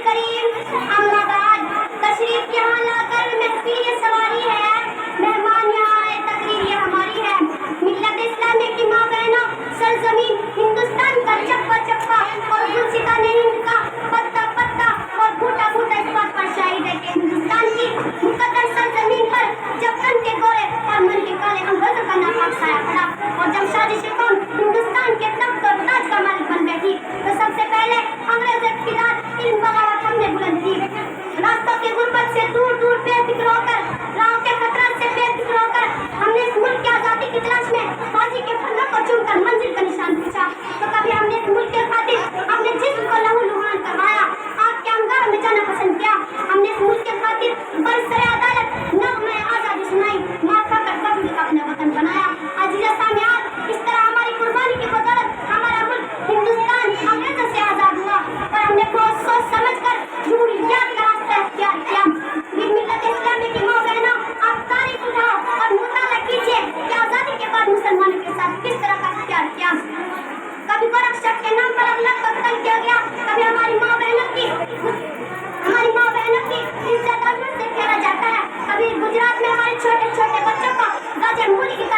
کریم اما بعد تشریف یہاں لا کر محفل یہ سواری ہے مہمان یہاں آئے تقریر یہ ہماری ہے ملت اسلامی کی ماں بہنوں سرزمین ہندوستان کا چپا چپا اور گلستان ہند کا پتا پتا اور بھوٹا بھوٹا اس بات پر شاہد ہے کہ ہندوستان کی مقدس سرزمین پر جب تن کے گورے اور من کے کالے انگریزوں کا ناپاک سایہ پڑا اور جب سازش قوم ہندوستان کے تخت اور تاج کا مالک بن بیٹھی تو سب سے پہلے انگریز اقتدار علم بغاوت ہم نے بلند کی راستوں کی غربت سے دور دور بے فکر ہو کر راہوں کے خطرات سے بے فکر ہو کر ہم نے اس ملک کی آزادی کی تلاش میں غازی کے پھلوں کو چن کر منزل کا نشان پوچھا تو کبھی ہم نے اس ملک کے خاطر اپنے جسم کو لہو لہان کروایا آگ کے انگار میں جانا پسند کیا ہم نے اس ملک کے خاطر برسر عدالت نغمہ آزادی سنائی ماں کھا کر قبل کا اپنا وطن بنایا عزیز سامعات اس طرح ہماری قربانی کی بدولت ہمارا ملک ہندوستان انگریزوں سے آزاد ہوا اور ہم نے بہت سوچ سمجھ کر جمہوریت کا راستہ اختیار کیا ملت اسلامی کی ماں بہنوں آپ تاریخ اٹھاؤ اور مطالعہ کیجیے کہ آزادی کے بعد مسلمانوں کے ساتھ کس طرح کا اختیار کیا کبھی گورکشپ کے نام پر اغلب کو قتل کیا گیا کبھی ہماری ماں بہنوں کی عزت ابرو سے پھیرا جاتا ہے کبھی گجرات میں ہمارے چھوٹے چھوٹے بچوں کو گاجر مولی کی